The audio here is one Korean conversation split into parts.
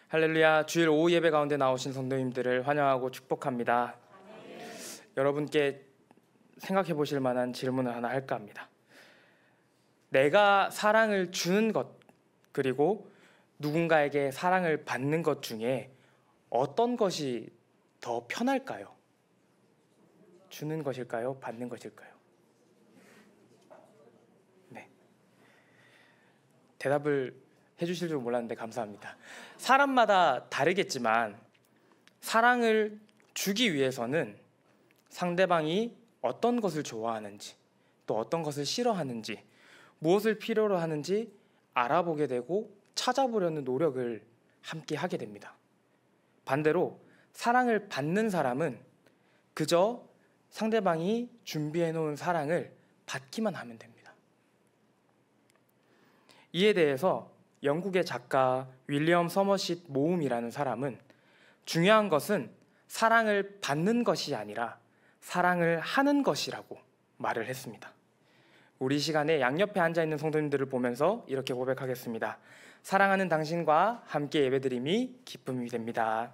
할렐루야. 주일 오후 예배 가운데 나오신 성도님들을 환영하고 축복합니다. 여러분께 생각해 보실 만한 질문을 하나 할까 합니다. 내가 사랑을 주는 것 그리고 누군가에게 사랑을 받는 것 중에 어떤 것이 더 편할까요? 주는 것일까요? 받는 것일까요? 네. 대답을 해주실 줄 몰랐는데 감사합니다. 사람마다 다르겠지만 사랑을 주기 위해서는 상대방이 어떤 것을 좋아하는지 또 어떤 것을 싫어하는지 무엇을 필요로 하는지 알아보게 되고 찾아보려는 노력을 함께 하게 됩니다. 반대로 사랑을 받는 사람은 그저 상대방이 준비해 놓은 사랑을 받기만 하면 됩니다. 이에 대해서 영국의 작가 윌리엄 서머싯 모음이라는 사람은 중요한 것은 사랑을 받는 것이 아니라 사랑을 하는 것이라고 말을 했습니다. 우리 시간에 양옆에 앉아있는 성도님들을 보면서 이렇게 고백하겠습니다. 사랑하는 당신과 함께 예배드림이 기쁨이 됩니다.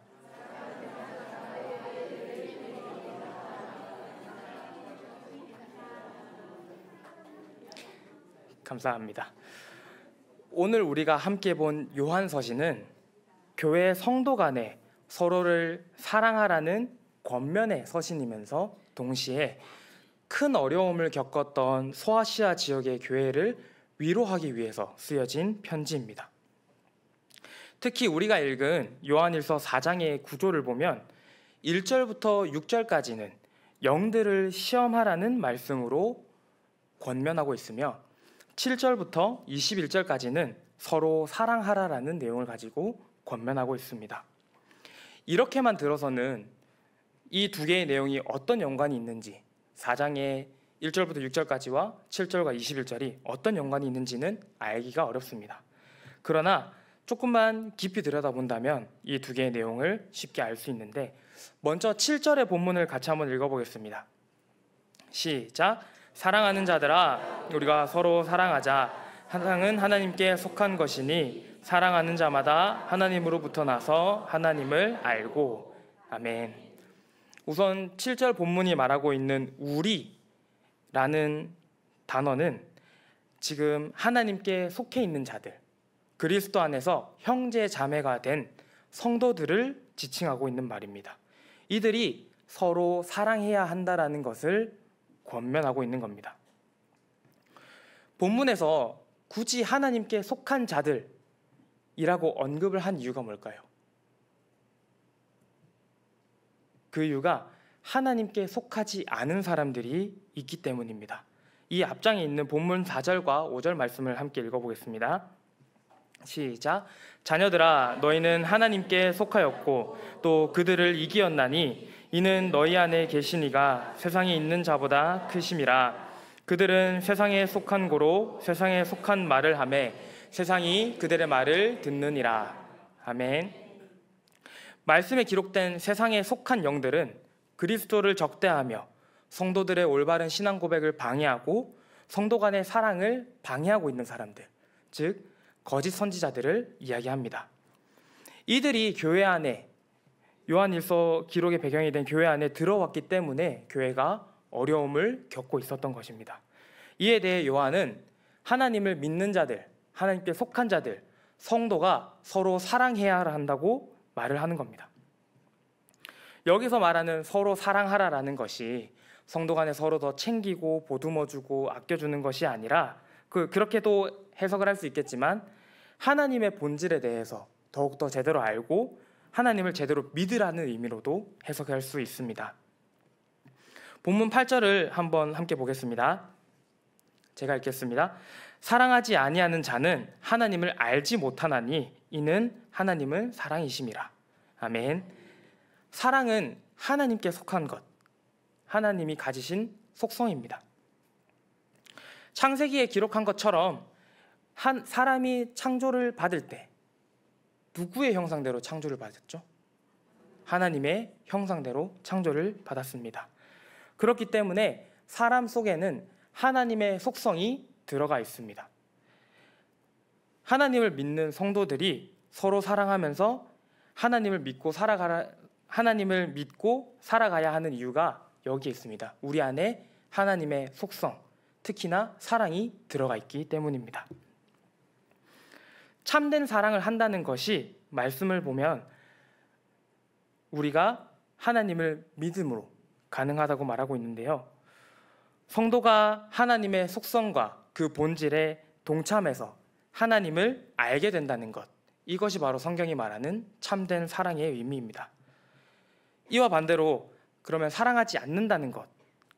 감사합니다. 오늘 우리가 함께 본 요한서신은 교회 성도 간에 서로를 사랑하라는 권면의 서신이면서 동시에 큰 어려움을 겪었던 소아시아 지역의 교회를 위로하기 위해서 쓰여진 편지입니다. 특히 우리가 읽은 요한일서 4장의 구조를 보면 1절부터 6절까지는 영들을 시험하라는 말씀으로 권면하고 있으며 7절부터 21절까지는 서로 사랑하라라는 내용을 가지고 권면하고 있습니다. 이렇게만 들어서는 이 두 개의 내용이 어떤 연관이 있는지 4장의 1절부터 6절까지와 7절과 21절이 어떤 연관이 있는지는 알기가 어렵습니다. 그러나 조금만 깊이 들여다본다면 이 두 개의 내용을 쉽게 알 수 있는데 먼저 7절의 본문을 같이 한번 읽어보겠습니다. 시작! 사랑하는 자들아 우리가 서로 사랑하자. 사랑은 하나님께 속한 것이니 사랑하는 자마다 하나님으로부터 나서 하나님을 알고. 아멘. 우선 7절 본문이 말하고 있는 우리라는 단어는 지금 하나님께 속해 있는 자들, 그리스도 안에서 형제 자매가 된 성도들을 지칭하고 있는 말입니다. 이들이 서로 사랑해야 한다라는 것을 권면하고 있는 겁니다. 본문에서 굳이 하나님께 속한 자들이라고 언급을 한 이유가 뭘까요? 그 이유가 하나님께 속하지 않은 사람들이 있기 때문입니다. 이 앞장에 있는 본문 4절과 5절 말씀을 함께 읽어보겠습니다. 시작! 자녀들아 너희는 하나님께 속하였고 또 그들을 이기었나니 이는 너희 안에 계신 이가 세상에 있는 자보다 크심이라. 그들은 세상에 속한 고로 세상에 속한 말을 하매 세상이 그들의 말을 듣느니라. 아멘. 말씀에 기록된 세상에 속한 영들은 그리스도를 적대하며 성도들의 올바른 신앙 고백을 방해하고 성도 간의 사랑을 방해하고 있는 사람들, 즉 거짓 선지자들을 이야기합니다. 이들이 교회 안에 요한일서 기록의 배경이 된 교회 안에 들어왔기 때문에 교회가 어려움을 겪고 있었던 것입니다. 이에 대해 요한은 하나님을 믿는 자들, 하나님께 속한 자들, 성도가 서로 사랑해야 한다고 말을 하는 겁니다. 여기서 말하는 서로 사랑하라라는 것이 성도 간에 서로 더 챙기고 보듬어주고 아껴주는 것이 아니라 그렇게도 해석을 할 수 있겠지만 하나님의 본질에 대해서 더욱더 제대로 알고 하나님을 제대로 믿으라는 의미로도 해석할 수 있습니다. 본문 8절을 한번 함께 보겠습니다. 제가 읽겠습니다. 사랑하지 아니하는 자는 하나님을 알지 못하나니 이는 하나님은 사랑이심이라. 아멘. 사랑은 하나님께 속한 것, 하나님이 가지신 속성입니다. 창세기에 기록한 것처럼 한 사람이 창조를 받을 때 누구의 형상대로 창조를 받았죠? 하나님의 형상대로 창조를 받았습니다. 그렇기 때문에 사람 속에는 하나님의 속성이 들어가 있습니다. 하나님을 믿는 성도들이 서로 사랑하면서 하나님을 믿고 살아가야 하는 이유가 여기에 있습니다. 우리 안에 하나님의 속성, 특히나 사랑이 들어가 있기 때문입니다. 참된 사랑을 한다는 것이 말씀을 보면 우리가 하나님을 믿음으로 가능하다고 말하고 있는데요. 성도가 하나님의 속성과 그 본질에 동참해서 하나님을 알게 된다는 것, 이것이 바로 성경이 말하는 참된 사랑의 의미입니다. 이와 반대로 그러면 사랑하지 않는다는 것,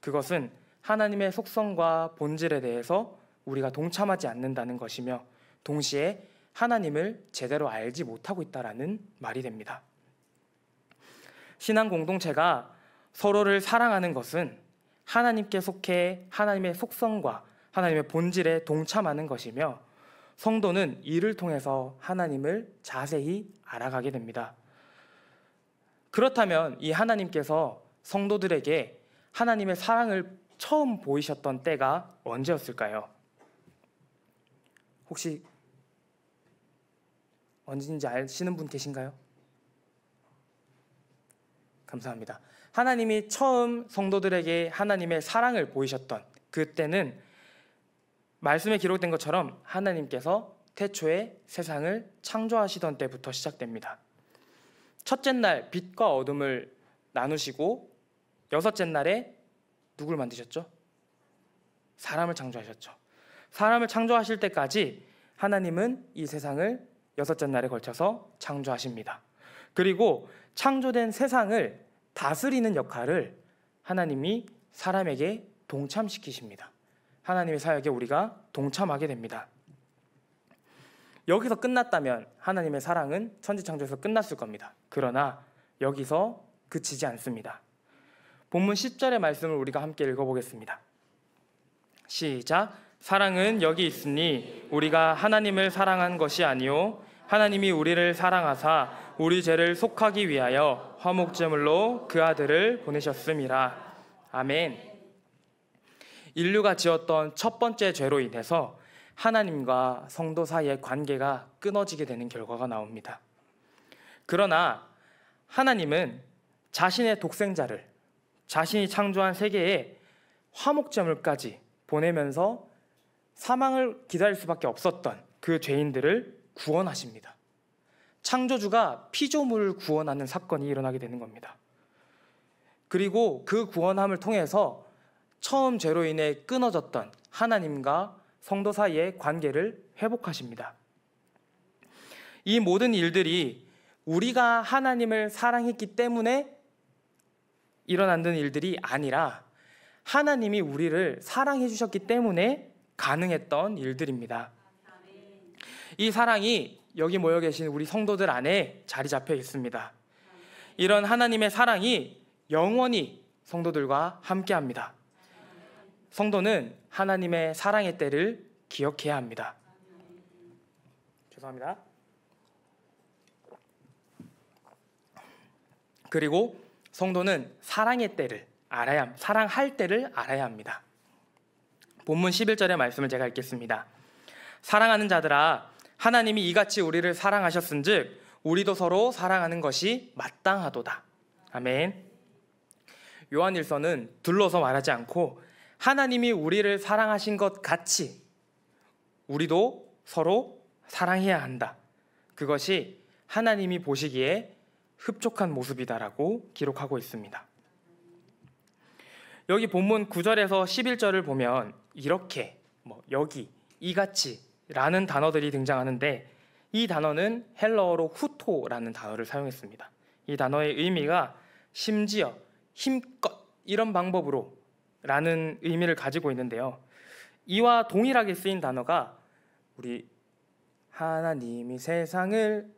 그것은 하나님의 속성과 본질에 대해서 우리가 동참하지 않는다는 것이며 동시에 하나님을 제대로 알지 못하고 있다는 말이 됩니다. 신앙 공동체가 서로를 사랑하는 것은 하나님께 속해 하나님의 속성과 하나님의 본질에 동참하는 것이며 성도는 이를 통해서 하나님을 자세히 알아가게 됩니다. 그렇다면 이 하나님께서 성도들에게 하나님의 사랑을 처음 보이셨던 때가 언제였을까요? 혹시 언제인지 아시는 분 계신가요? 감사합니다. 하나님이 처음 성도들에게 하나님의 사랑을 보이셨던 그때는 말씀에 기록된 것처럼 하나님께서 태초에 세상을 창조하시던 때부터 시작됩니다. 첫째 날 빛과 어둠을 나누시고 여섯째 날에 누굴 만드셨죠? 사람을 창조하셨죠. 사람을 창조하실 때까지 하나님은 이 세상을 여섯째 날에 걸쳐서 창조하십니다. 그리고 창조된 세상을 다스리는 역할을 하나님이 사람에게 동참시키십니다. 하나님의 사역에 우리가 동참하게 됩니다. 여기서 끝났다면 하나님의 사랑은 천지창조에서 끝났을 겁니다. 그러나 여기서 그치지 않습니다. 본문 10절의 말씀을 우리가 함께 읽어보겠습니다. 시작. 사랑은 여기 있으니 우리가 하나님을 사랑한 것이 아니요 하나님이 우리를 사랑하사 우리 죄를 속하기 위하여 화목제물로 그 아들을 보내셨음이라. 아멘. 인류가 지었던 첫 번째 죄로 인해서 하나님과 성도 사이의 관계가 끊어지게 되는 결과가 나옵니다. 그러나 하나님은 자신의 독생자를 자신이 창조한 세계에 화목제물까지 보내면서 사망을 기다릴 수밖에 없었던 그 죄인들을 구원하십니다. 창조주가 피조물을 구원하는 사건이 일어나게 되는 겁니다. 그리고 그 구원함을 통해서 처음 죄로 인해 끊어졌던 하나님과 성도 사이의 관계를 회복하십니다. 이 모든 일들이 우리가 하나님을 사랑했기 때문에 일어나는 일들이 아니라 하나님이 우리를 사랑해 주셨기 때문에 가능했던 일들입니다. 이 사랑이 여기 모여 계신 우리 성도들 안에 자리 잡혀 있습니다. 이런 하나님의 사랑이 영원히 성도들과 함께합니다. 성도는 하나님의 사랑의 때를 기억해야 합니다. 죄송합니다. 그리고 성도는 사랑의 때를 사랑할 때를 알아야 합니다. 본문 11절의 말씀을 제가 읽겠습니다. 사랑하는 자들아, 하나님이 이같이 우리를 사랑하셨은즉 우리도 서로 사랑하는 것이 마땅하도다. 아멘. 요한일서는 둘러서 말하지 않고 하나님이 우리를 사랑하신 것 같이 우리도 서로 사랑해야 한다. 그것이 하나님이 보시기에 흡족한 모습이다라고 기록하고 있습니다. 여기 본문 9절에서 11절을 보면 이렇게 여기, 이같이 라는 단어들이 등장하는데 이 단어는 헬러어로 후토라는 단어를 사용했습니다. 이 단어의 의미가 심지어, 힘껏 이런 방법으로 라는 의미를 가지고 있는데요. 이와 동일하게 쓰인 단어가 우리 하나님이 세상을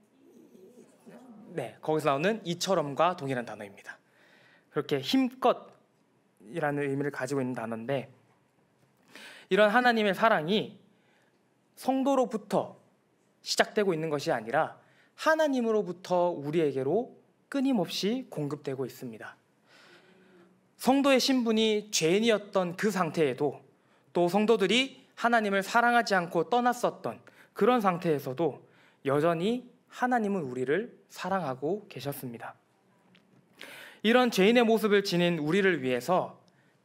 거기서 나오는 이처럼과 동일한 단어입니다. 그렇게 힘껏이라는 의미를 가지고 있는 단어인데 이런 하나님의 사랑이 성도로부터 시작되고 있는 것이 아니라 하나님으로부터 우리에게로 끊임없이 공급되고 있습니다. 성도의 신분이 죄인이었던 그 상태에도 또 성도들이 하나님을 사랑하지 않고 떠났었던 그런 상태에서도 여전히 하나님은 우리를 사랑하고 계셨습니다. 이런 죄인의 모습을 지닌 우리를 위해서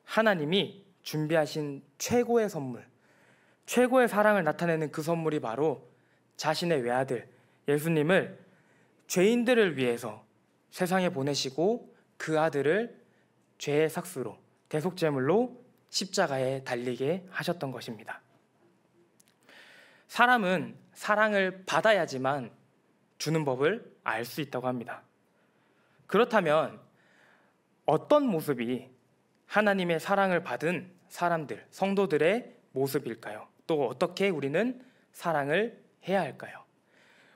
하나님이 준비하신 최고의 선물, 최고의 사랑을 나타내는 그 선물이 바로 자신의 외아들 예수님을 죄인들을 위해서 세상에 보내시고 그 아들을 죄의 삭수로 대속제물로 십자가에 달리게 하셨던 것입니다. 사람은 사랑을 받아야지만 주는 법을 알 수 있다고 합니다. 그렇다면 어떤 모습이 하나님의 사랑을 받은 사람들, 성도들의 모습일까요? 또 어떻게 우리는 사랑을 해야 할까요?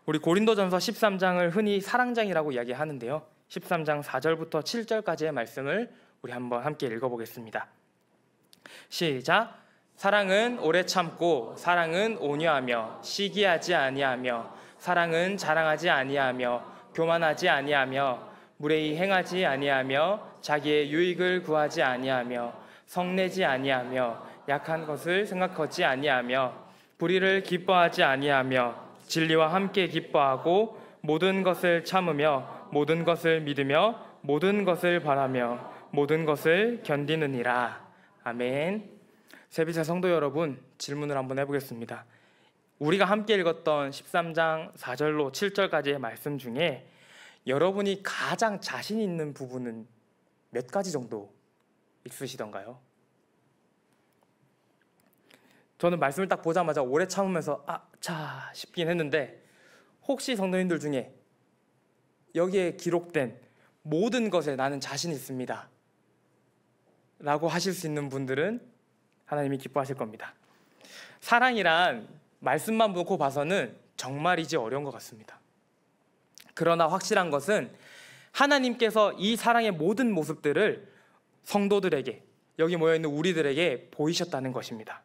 우리 고린도전서 13장을 흔히 사랑장이라고 이야기하는데요. 13장 4절부터 7절까지의 말씀을 우리 한번 함께 읽어보겠습니다. 시작. 사랑은 오래 참고 사랑은 온유하며 시기하지 아니하며 사랑은 자랑하지 아니하며 교만하지 아니하며 무례히 행하지 아니하며 자기의 유익을 구하지 아니하며 성내지 아니하며 약한 것을 생각하지 아니하며 불의를 기뻐하지 아니하며 진리와 함께 기뻐하고 모든 것을 참으며 모든 것을 믿으며 모든 것을 바라며 모든 것을 견디느니라. 아멘. 세비세 성도 여러분, 질문을 한번 해보겠습니다. 우리가 함께 읽었던 13장 4절로 7절까지의 말씀 중에 여러분이 가장 자신 있는 부분은 몇 가지 정도 있으시던가요? 저는 말씀을 딱 보자마자 오래 참으면서 자 싶긴 했는데, 혹시 성도님들 중에 여기에 기록된 모든 것에 나는 자신 있습니다 라고 하실 수 있는 분들은 하나님이 기뻐하실 겁니다. 사랑이란 말씀만 놓고 봐서는 정말이지 어려운 것 같습니다. 그러나 확실한 것은 하나님께서 이 사랑의 모든 모습들을 성도들에게, 여기 모여있는 우리들에게 보이셨다는 것입니다.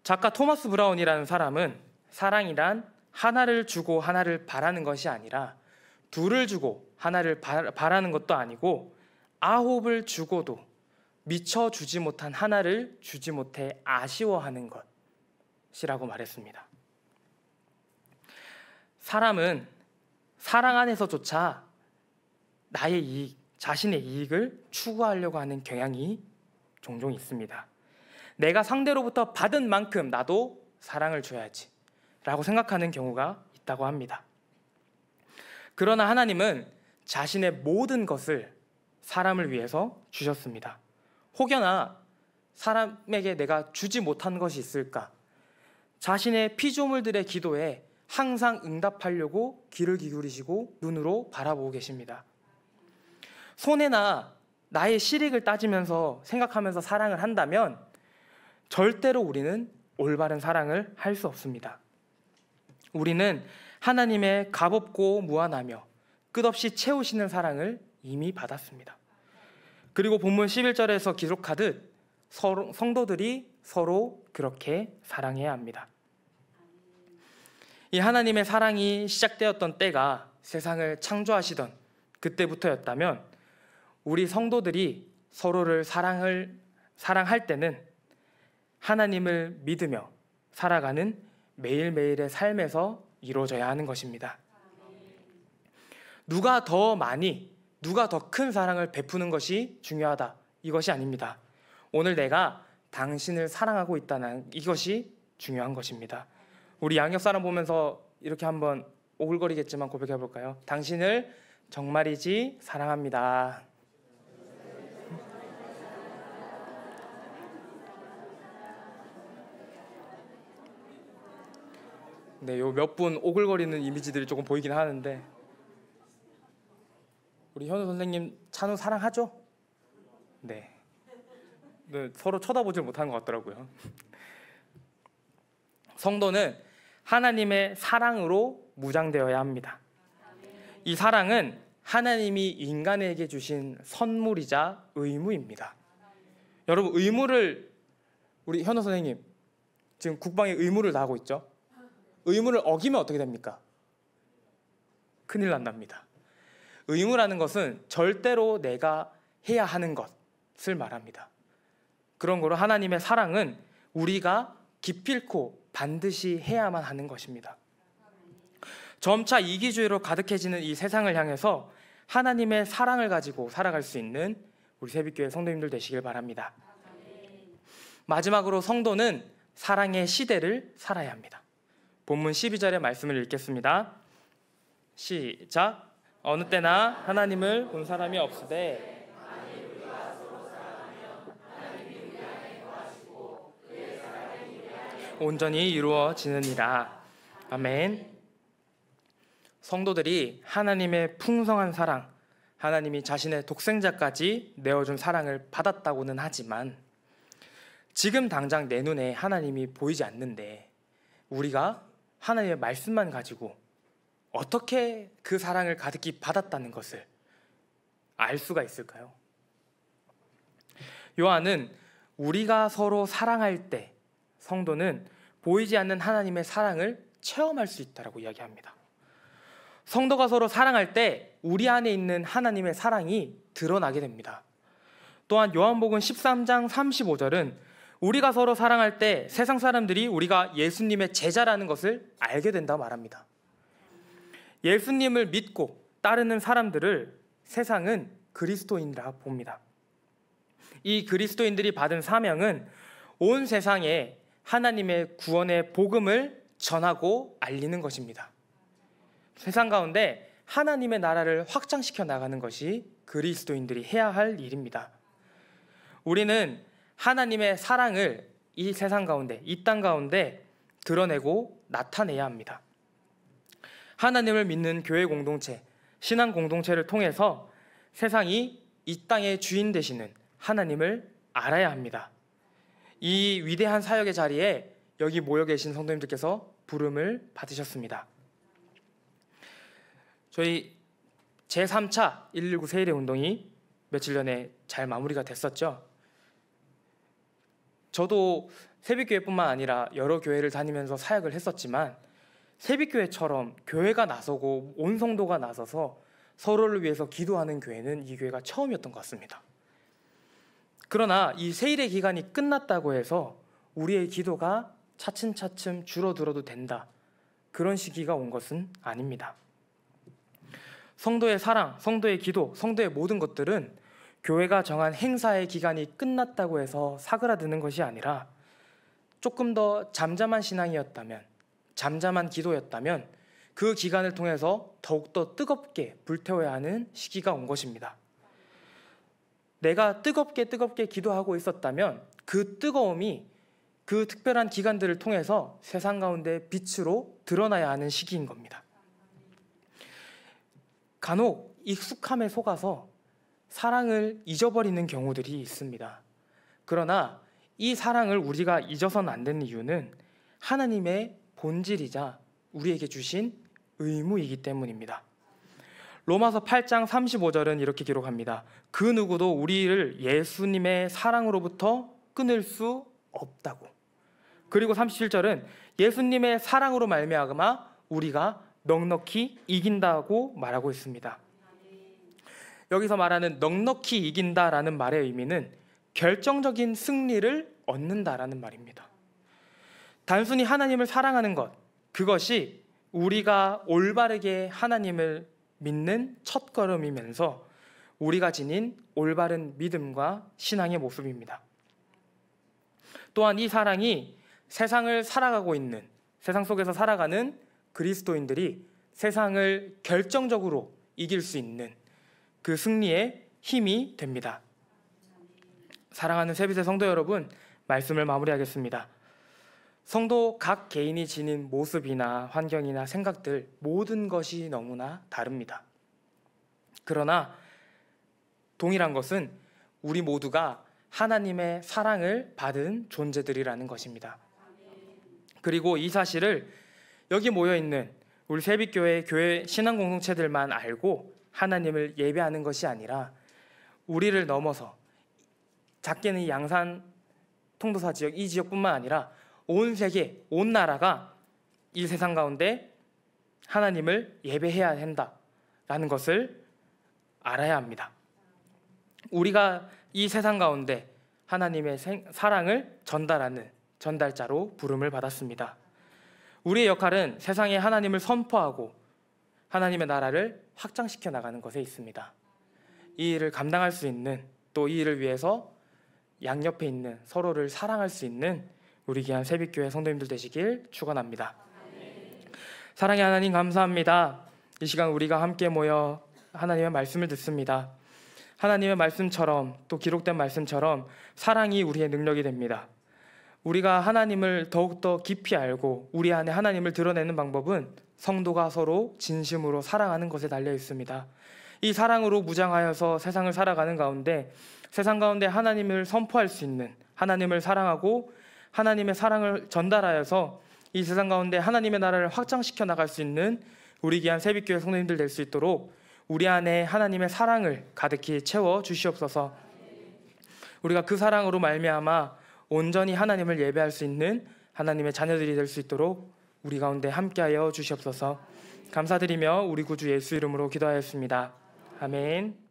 작가 토마스 브라운이라는 사람은 사랑이란 하나를 주고 하나를 바라는 것이 아니라 둘을 주고 하나를 바라는 것도 아니고 아홉을 주고도 미처 주지 못한 하나를 주지 못해 아쉬워하는 것이라고 말했습니다. 사람은 사랑 안에서조차 나의 이익, 자신의 이익을 추구하려고 하는 경향이 종종 있습니다. 내가 상대로부터 받은 만큼 나도 사랑을 줘야지 라고 생각하는 경우가 있다고 합니다. 그러나 하나님은 자신의 모든 것을 사람을 위해서 주셨습니다. 혹여나 사람에게 내가 주지 못한 것이 있을까? 자신의 피조물들의 기도에 항상 응답하려고 귀를 기울이시고 눈으로 바라보고 계십니다. 손해나 나의 실익을 따지면서 생각하면서 사랑을 한다면 절대로 우리는 올바른 사랑을 할 수 없습니다. 우리는 하나님의 값없고 무한하며 끝없이 채우시는 사랑을 이미 받았습니다. 그리고 본문 11절에서 기록하듯 성도들이 서로 그렇게 사랑해야 합니다. 이 하나님의 사랑이 시작되었던 때가 세상을 창조하시던 그때부터였다면 우리 성도들이 서로를 사랑할 때는 하나님을 믿으며 살아가는 매일매일의 삶에서 이루어져야 하는 것입니다. 누가 더 많이, 누가 더 큰 사랑을 베푸는 것이 중요하다, 이것이 아닙니다. 오늘 내가 당신을 사랑하고 있다는 이것이 중요한 것입니다. 우리 양옆 사람 보면서 이렇게 한번 오글거리겠지만 고백해 볼까요? 당신을 정말이지 사랑합니다. 네, 요 몇 분 오글거리는 이미지들이 조금 보이긴 하는데, 우리 현우 선생님 찬우 사랑하죠? 네. 서로 쳐다보질 못하는 것 같더라고요. 성도는 하나님의 사랑으로 무장되어야 합니다. 이 사랑은 하나님이 인간에게 주신 선물이자 의무입니다. 여러분, 의무를, 우리 현우 선생님 지금 국방에 의무를 다하고 있죠? 의무를 어기면 어떻게 됩니까? 큰일 난답니다. 의무라는 것은 절대로 내가 해야 하는 것을 말합니다. 그런 거로 하나님의 사랑은 우리가 기필코 반드시 해야만 하는 것입니다. 점차 이기주의로 가득해지는 이 세상을 향해서 하나님의 사랑을 가지고 살아갈 수 있는 우리 새빛교회 성도님들 되시길 바랍니다. 마지막으로 성도는 사랑의 시대를 살아야 합니다. 본문 12절의 말씀을 읽겠습니다. 시작. 어느 때나 하나님을 본 사람이 없으되 온전히 이루어지느니라. 아멘. 성도들이 하나님의 풍성한 사랑, 하나님이 자신의 독생자까지 내어준 사랑을 받았다고는 하지만 지금 당장 내 눈에 하나님이 보이지 않는데 우리가 하나님의 말씀만 가지고 어떻게 그 사랑을 가득히 받았다는 것을 알 수가 있을까요? 요한은 우리가 서로 사랑할 때 성도는 보이지 않는 하나님의 사랑을 체험할 수 있다고 이야기합니다. 성도가 서로 사랑할 때 우리 안에 있는 하나님의 사랑이 드러나게 됩니다. 또한 요한복음 13장 35절은 우리가 서로 사랑할 때 세상 사람들이 우리가 예수님의 제자라는 것을 알게 된다고 말합니다. 예수님을 믿고 따르는 사람들을 세상은 그리스도인이라 봅니다. 이 그리스도인들이 받은 사명은 온 세상에 하나님의 구원의 복음을 전하고 알리는 것입니다. 세상 가운데 하나님의 나라를 확장시켜 나가는 것이 그리스도인들이 해야 할 일입니다. 우리는 하나님의 사랑을 이 세상 가운데, 이 땅 가운데 드러내고 나타내야 합니다. 하나님을 믿는 교회 공동체, 신앙 공동체를 통해서 세상이 이 땅의 주인 되시는 하나님을 알아야 합니다. 이 위대한 사역의 자리에 여기 모여 계신 성도님들께서 부름을 받으셨습니다. 저희 제3차 119 세일의 운동이 며칠 전에 잘 마무리가 됐었죠. 저도 새빛교회뿐만 아니라 여러 교회를 다니면서 사역을 했었지만 새빛교회처럼 교회가 나서고 온 성도가 나서서 서로를 위해서 기도하는 교회는 이 교회가 처음이었던 것 같습니다. 그러나 이 세일의 기간이 끝났다고 해서 우리의 기도가 차츰차츰 줄어들어도 된다, 그런 시기가 온 것은 아닙니다. 성도의 사랑, 성도의 기도, 성도의 모든 것들은 교회가 정한 행사의 기간이 끝났다고 해서 사그라드는 것이 아니라 조금 더 잠잠한 신앙이었다면, 잠잠한 기도였다면 그 기간을 통해서 더욱더 뜨겁게 불태워야 하는 시기가 온 것입니다. 내가 뜨겁게 기도하고 있었다면 그 뜨거움이 그 특별한 기간들을 통해서 세상 가운데 빛으로 드러나야 하는 시기인 겁니다. 간혹 익숙함에 속아서 사랑을 잊어버리는 경우들이 있습니다. 그러나 이 사랑을 우리가 잊어서는 안 되는 이유는 하나님의 본질이자 우리에게 주신 의무이기 때문입니다. 로마서 8장 35절은 이렇게 기록합니다. 그 누구도 우리를 예수님의 사랑으로부터 끊을 수 없다고. 그리고 37절은 예수님의 사랑으로 말미암아 우리가 넉넉히 이긴다고 말하고 있습니다. 여기서 말하는 넉넉히 이긴다라는 말의 의미는 결정적인 승리를 얻는다라는 말입니다. 단순히 하나님을 사랑하는 것, 그것이 우리가 올바르게 하나님을 믿는 첫걸음이면서 우리가 지닌 올바른 믿음과 신앙의 모습입니다. 또한 이 사랑이 세상을 살아가고 있는, 세상 속에서 살아가는 그리스도인들이 세상을 결정적으로 이길 수 있는 그 승리의 힘이 됩니다. 사랑하는 새빛의 성도 여러분, 말씀을 마무리하겠습니다. 성도 각 개인이 지닌 모습이나 환경이나 생각들, 모든 것이 너무나 다릅니다. 그러나 동일한 것은 우리 모두가 하나님의 사랑을 받은 존재들이라는 것입니다. 그리고 이 사실을 여기 모여있는 우리 새빛교회 교회 신앙 공동체들만 알고 하나님을 예배하는 것이 아니라 우리를 넘어서 작게는 이 양산 통도사 지역, 이 지역뿐만 아니라 온 세계, 온 나라가 이 세상 가운데 하나님을 예배해야 한다라는 것을 알아야 합니다. 우리가 이 세상 가운데 하나님의 사랑을 전달하는 전달자로 부름을 받았습니다. 우리의 역할은 세상에 하나님을 선포하고 하나님의 나라를 확장시켜 나가는 것에 있습니다. 이 일을 감당할 수 있는, 또 이 일을 위해서 양옆에 있는 서로를 사랑할 수 있는 우리 귀한 새빛교회 성도님들 되시길 축원합니다. 사랑의 하나님, 감사합니다. 이 시간 우리가 함께 모여 하나님의 말씀을 듣습니다. 하나님의 말씀처럼, 또 기록된 말씀처럼 사랑이 우리의 능력이 됩니다. 우리가 하나님을 더욱더 깊이 알고 우리 안에 하나님을 드러내는 방법은 성도가 서로 진심으로 사랑하는 것에 달려 있습니다. 이 사랑으로 무장하여서 세상을 살아가는 가운데, 세상 가운데 하나님을 선포할 수 있는, 하나님을 사랑하고 하나님의 사랑을 전달하여서 이 세상 가운데 하나님의 나라를 확장시켜 나갈 수 있는 우리 귀한 새빛교회 성도님들 될 수 있도록 우리 안에 하나님의 사랑을 가득히 채워 주시옵소서. 우리가 그 사랑으로 말미암아 온전히 하나님을 예배할 수 있는 하나님의 자녀들이 될 수 있도록 우리 가운데 함께하여 주시옵소서. 감사드리며 우리 구주 예수 이름으로 기도하였습니다. 아멘.